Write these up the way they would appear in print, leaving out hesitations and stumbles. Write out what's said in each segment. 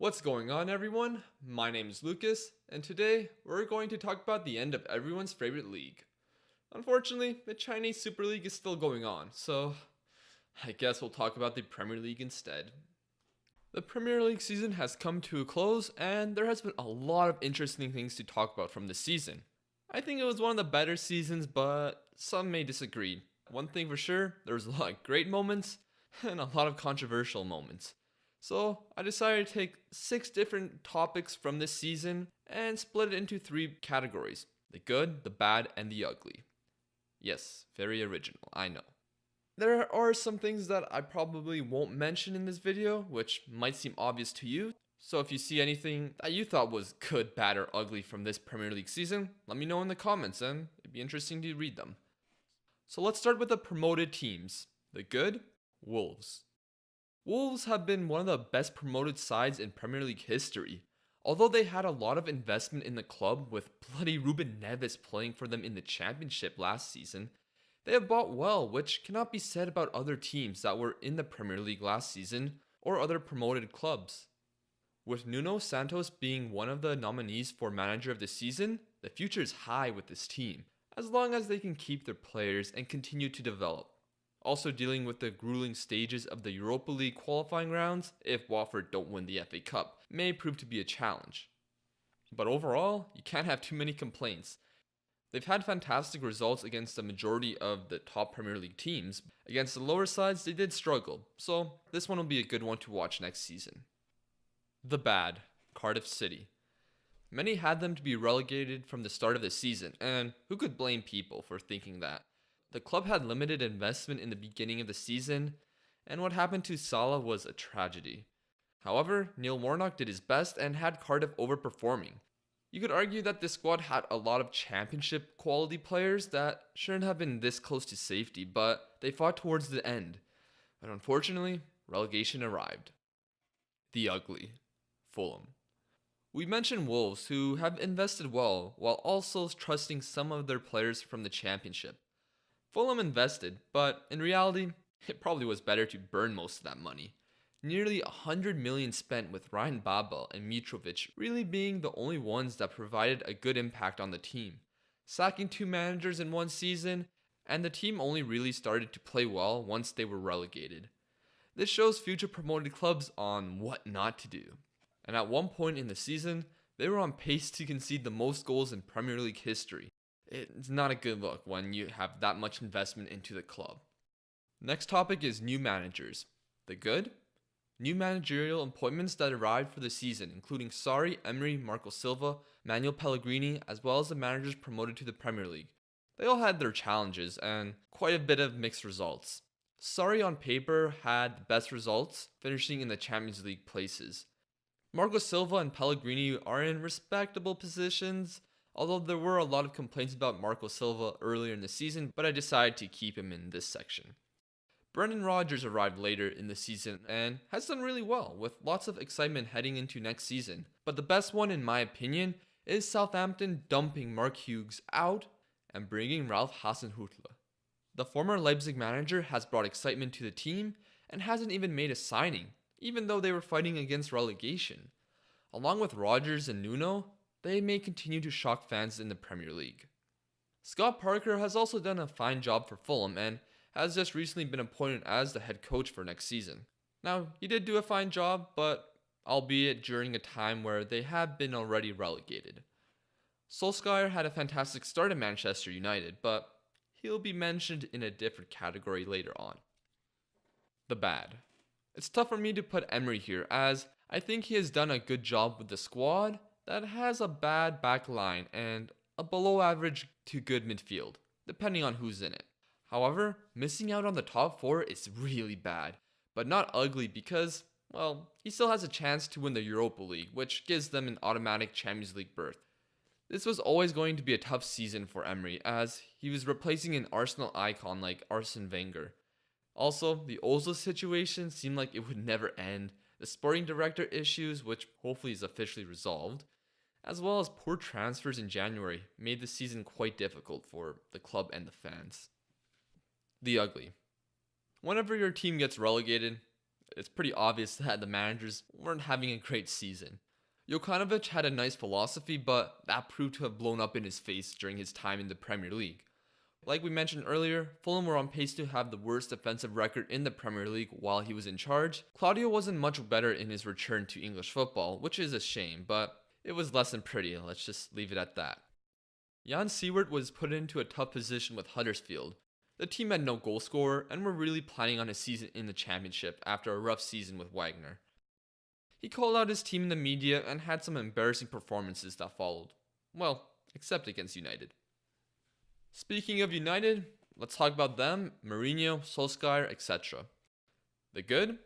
What's going on, everyone? My name is Lucas, and today we're going to talk about the end of everyone's favorite league. Unfortunately, the Chinese Super League is still going on, so I guess we'll talk about the Premier League instead. The Premier League season has come to a close, and there has been a lot of interesting things to talk about from this season. I think it was one of the better seasons, but some may disagree. One thing for sure, there was a lot of great moments and a lot of controversial moments. So I decided to take 6 different topics from this season and split it into 3 categories: the good, the bad, and the ugly. Yes, very original, I know. There are some things that I probably won't mention in this video, which might seem obvious to you. So if you see anything that you thought was good, bad, or ugly from this Premier League season, let me know in the comments and it'd be interesting to read them. So let's start with the promoted teams. The good, Wolves. Wolves have been one of the best promoted sides in Premier League history. Although they had a lot of investment in the club with bloody Ruben Neves playing for them in the Championship last season, they have bought well, which cannot be said about other teams that were in the Premier League last season or other promoted clubs. With Nuno Santos being one of the nominees for Manager of the Season, the future is high with this team, as long as they can keep their players and continue to develop. Also dealing with the grueling stages of the Europa League qualifying rounds if Watford don't win the FA Cup may prove to be a challenge. But overall, you can't have too many complaints. They've had fantastic results against the majority of the top Premier League teams. Against the lower sides, they did struggle, so this one will be a good one to watch next season. The bad, Cardiff City. Many had them to be relegated from the start of the season, and who could blame people for thinking that? The club had limited investment in the beginning of the season, and what happened to Salah was a tragedy. However, Neil Warnock did his best and had Cardiff overperforming. You could argue that this squad had a lot of championship quality players that shouldn't have been this close to safety, but they fought towards the end. And unfortunately, relegation arrived. The ugly, Fulham. We mentioned Wolves, who have invested well while also trusting some of their players from the Championship. Fulham invested, but in reality, it probably was better to burn most of that money. Nearly 100 million spent with Ryan Babel and Mitrovic really being the only ones that provided a good impact on the team. Sacking 2 managers in one season, and the team only really started to play well once they were relegated. This shows future promoted clubs on what not to do. And at one point in the season, they were on pace to concede the most goals in Premier League history. It's not a good look when you have that much investment into the club. Next topic is new managers. The good? New managerial appointments that arrived for the season, including Sarri, Emery, Marco Silva, Manuel Pellegrini, as well as the managers promoted to the Premier League. They all had their challenges and quite a bit of mixed results. Sarri on paper had the best results, finishing in the Champions League places. Marco Silva and Pellegrini are in respectable positions, although there were a lot of complaints about Marco Silva earlier in the season, but I decided to keep him in this section. Brendan Rodgers arrived later in the season and has done really well, with lots of excitement heading into next season. But the best one, in my opinion, is Southampton dumping Mark Hughes out and bringing Ralph Hasenhüttl. The former Leipzig manager has brought excitement to the team and hasn't even made a signing, even though they were fighting against relegation. Along with Rodgers and Nuno, they may continue to shock fans in the Premier League. Scott Parker has also done a fine job for Fulham and has just recently been appointed as the head coach for next season. Now, he did do a fine job, but albeit during a time where they have been already relegated. Solskjaer had a fantastic start at Manchester United, but he'll be mentioned in a different category later on. The bad. It's tough for me to put Emery here, as I think he has done a good job with the squad that has a bad back line and a below average to good midfield, depending on who's in it. However, missing out on the top 4 is really bad, but not ugly because, well, he still has a chance to win the Europa League, which gives them an automatic Champions League berth. This was always going to be a tough season for Emery, as he was replacing an Arsenal icon like Arsene Wenger. Also, the Ozil situation seemed like it would never end, the sporting director issues, which hopefully is officially resolved, as well as poor transfers in January, made the season quite difficult for the club and the fans. The ugly. Whenever your team gets relegated, it's pretty obvious that the managers weren't having a great season. Jokanovic had a nice philosophy, but that proved to have blown up in his face during his time in the Premier League. Like we mentioned earlier, Fulham were on pace to have the worst defensive record in the Premier League while he was in charge. Claudio wasn't much better in his return to English football, which is a shame, but it was less than pretty, let's just leave it at that. Jan Siewert was put into a tough position with Huddersfield. The team had no goal scorer and were really planning on a season in the Championship after a rough season with Wagner. He called out his team in the media and had some embarrassing performances that followed. Well, except against United. Speaking of United, let's talk about them, Mourinho, Solskjaer, etc. The good?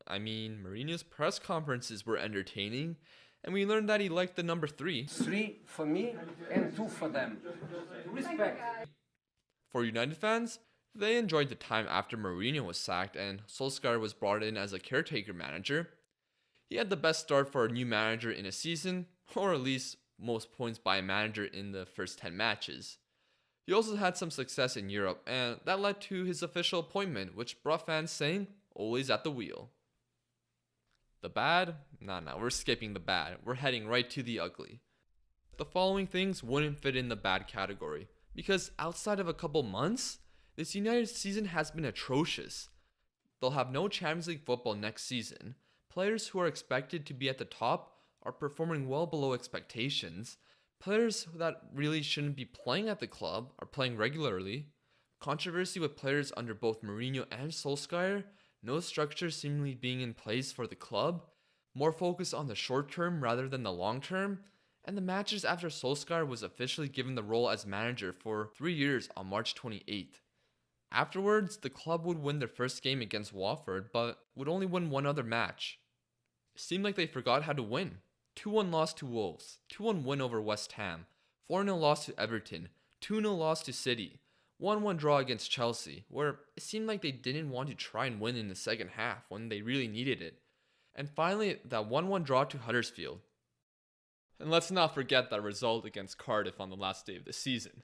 I mean, Mourinho's press conferences were entertaining, and we learned that he liked the number 3. 3 for me and 2 for them. Respect. For United fans, they enjoyed the time after Mourinho was sacked and Solskjaer was brought in as a caretaker manager. He had the best start for a new manager in a season, or at least most points by a manager in the first 10 matches. He also had some success in Europe, and that led to his official appointment, which brought fans saying, always at the wheel. The bad? Nah, we're skipping the bad. We're heading right to the ugly. The following things wouldn't fit in the bad category, because outside of a couple months, this United season has been atrocious. They'll have no Champions League football next season. Players who are expected to be at the top are performing well below expectations. Players that really shouldn't be playing at the club are playing regularly. Controversy with players under both Mourinho and Solskjaer. No structure seemingly being in place for the club. More focus on the short term rather than the long term. And the matches after Solskjaer was officially given the role as manager for 3 years on March 28th. Afterwards, the club would win their first game against Watford, but would only win one other match. It seemed like they forgot how to win. 2-1 loss to Wolves, 2-1 win over West Ham, 4-0 loss to Everton, 2-0 loss to City, 1-1 draw against Chelsea, where it seemed like they didn't want to try and win in the second half when they really needed it. And finally, that 1-1 draw to Huddersfield. And let's not forget that result against Cardiff on the last day of the season,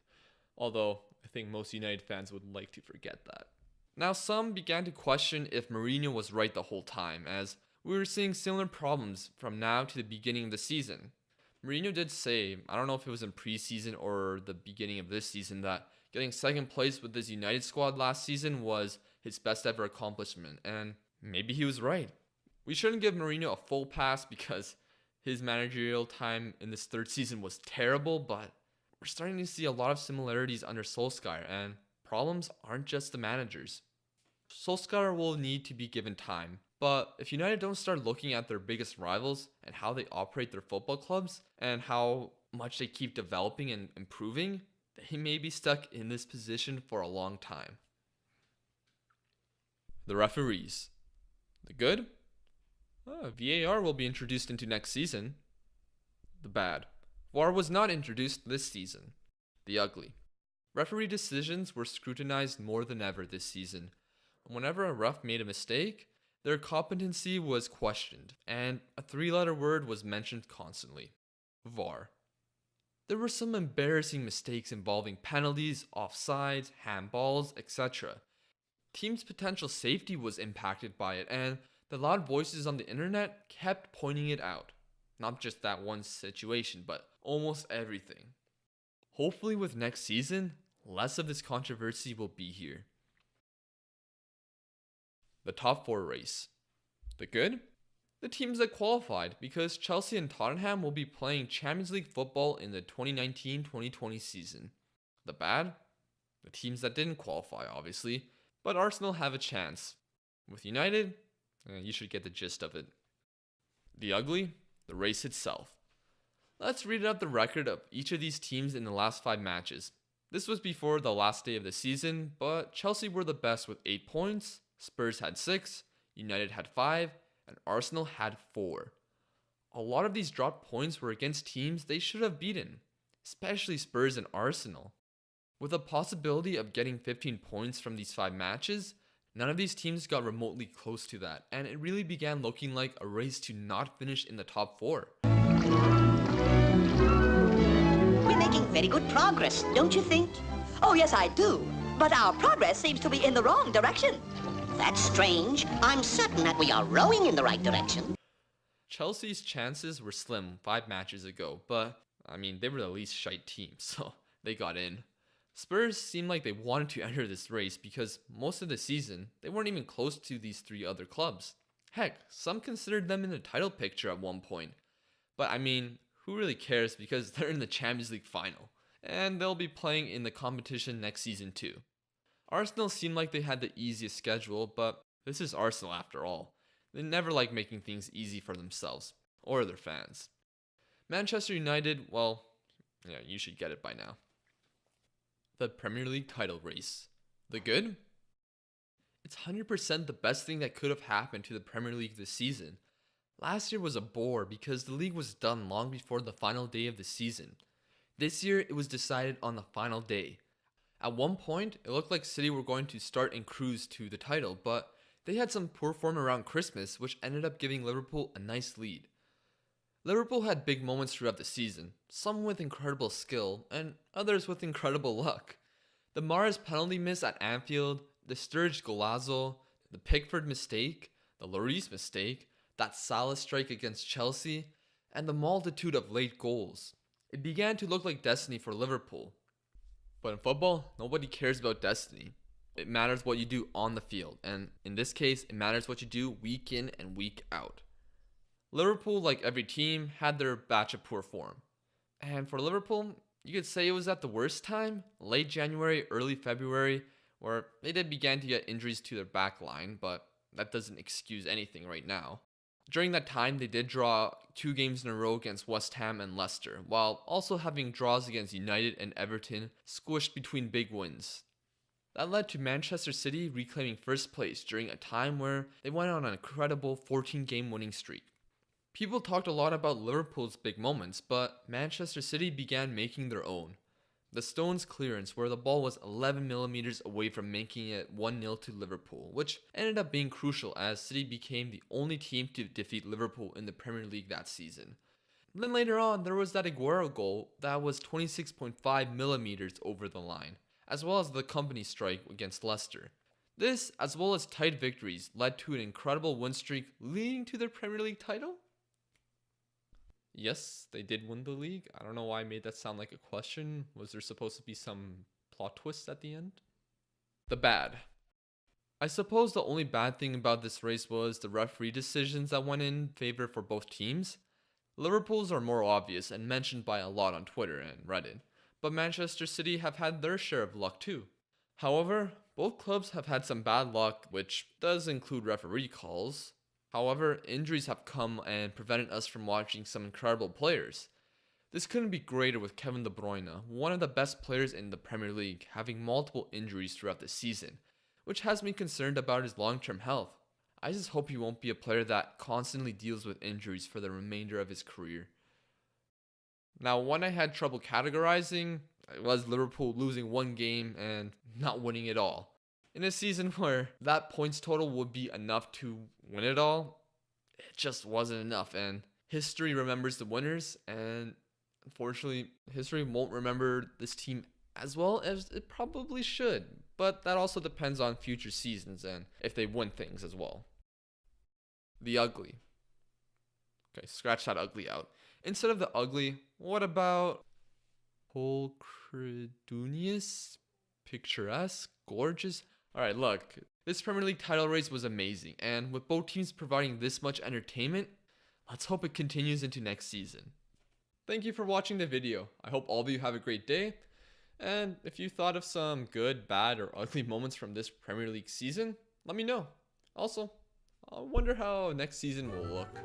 although I think most United fans would like to forget that. Now some began to question if Mourinho was right the whole time, as we were seeing similar problems from now to the beginning of the season. Mourinho did say, I don't know if it was in preseason or the beginning of this season, that getting second place with this United squad last season was his best ever accomplishment, and maybe he was right. We shouldn't give Mourinho a full pass because his managerial time in this third season was terrible, but we're starting to see a lot of similarities under Solskjaer, and problems aren't just the managers. Solskjaer will need to be given time, but if United don't start looking at their biggest rivals and how they operate their football clubs and how much they keep developing and improving, they may be stuck in this position for a long time. The referees. The good? VAR will be introduced into next season. The bad. VAR was not introduced this season. The ugly. Referee decisions were scrutinized more than ever this season. Whenever a ref made a mistake, their competency was questioned, and a 3-letter word was mentioned constantly. VAR. There were some embarrassing mistakes involving penalties, offsides, handballs, etc. Teams' potential safety was impacted by it, and the loud voices on the internet kept pointing it out. Not just that one situation, but almost everything. Hopefully with next season, less of this controversy will be here. The top 4 race. The good? The teams that qualified, because Chelsea and Tottenham will be playing Champions League football in the 2019-2020 season. The bad? The teams that didn't qualify, obviously, but Arsenal have a chance. With United, you should get the gist of it. The ugly? The race itself. Let's read out the record of each of these teams in the last 5 matches. This was before the last day of the season, but Chelsea were the best with 8 points, Spurs had 6, United had 5, and Arsenal had 4. A lot of these dropped points were against teams they should have beaten, especially Spurs and Arsenal. With a possibility of getting 15 points from these 5 matches, none of these teams got remotely close to that, and it really began looking like a race to not finish in the top 4. We're making very good progress, don't you think? Oh yes, I do. But our progress seems to be in the wrong direction. That's strange. I'm certain that we are rowing in the right direction. Chelsea's chances were slim 5 matches ago, but I mean, they were the least shite team, so they got in. Spurs seemed like they wanted to enter this race because most of the season, they weren't even close to these 3 other clubs. Heck, some considered them in the title picture at one point. But I mean, who really cares because they're in the Champions League final, and they'll be playing in the competition next season too. Arsenal seemed like they had the easiest schedule, but this is Arsenal after all. They never like making things easy for themselves, or their fans. Manchester United, well, yeah, you should get it by now. The Premier League title race. The good? It's 100% the best thing that could have happened to the Premier League this season. Last year was a bore because the league was done long before the final day of the season. This year, it was decided on the final day. At one point, it looked like City were going to start and cruise to the title, but they had some poor form around Christmas, which ended up giving Liverpool a nice lead. Liverpool had big moments throughout the season, some with incredible skill, and others with incredible luck. The Mahrez penalty miss at Anfield, the Sturridge golazo, the Pickford mistake, the Lloris mistake, that Salah strike against Chelsea, and the multitude of late goals. It began to look like destiny for Liverpool. But in football, nobody cares about destiny. It matters what you do on the field, and in this case, it matters what you do week in and week out. Liverpool, like every team, had their batch of poor form. And for Liverpool, you could say it was at the worst time, late January, early February, where they did begin to get injuries to their back line, but that doesn't excuse anything right now. During that time, they did draw 2 games in a row against West Ham and Leicester, while also having draws against United and Everton squished between big wins. That led to Manchester City reclaiming first place during a time where they went on an incredible 14-game winning streak. People talked a lot about Liverpool's big moments, but Manchester City began making their own. The Stones clearance where the ball was 11mm away from making it 1-0 to Liverpool, which ended up being crucial as City became the only team to defeat Liverpool in the Premier League that season. Then later on, there was that Aguero goal that was 26.5mm over the line, as well as the company strike against Leicester. This, as well as tight victories, led to an incredible win streak leading to their Premier League title. Yes, they did win the league. I don't know why I made that sound like a question. Was there supposed to be some plot twist at the end? The bad. I suppose the only bad thing about this race was the referee decisions that went in favor for both teams. Liverpool's are more obvious and mentioned by a lot on Twitter and Reddit, but Manchester City have had their share of luck too. However, both clubs have had some bad luck, which does include referee calls. However, injuries have come and prevented us from watching some incredible players. This couldn't be greater with Kevin De Bruyne, one of the best players in the Premier League, having multiple injuries throughout the season, which has me concerned about his long-term health. I just hope he won't be a player that constantly deals with injuries for the remainder of his career. Now, one I had trouble categorizing was Liverpool losing 1 game and not winning it all. In a season where that points total would be enough to win it all, it just wasn't enough, and history remembers the winners, and unfortunately, history won't remember this team as well as it probably should, but that also depends on future seasons and if they win things as well. The ugly. Okay, scratch that ugly out. Instead of the ugly, what about Pulchridunius? Picturesque? Gorgeous? Alright, look, this Premier League title race was amazing, and with both teams providing this much entertainment, let's hope it continues into next season. Thank you for watching the video. I hope all of you have a great day, and if you thought of some good, bad, or ugly moments from this Premier League season, let me know. Also, I wonder how next season will look.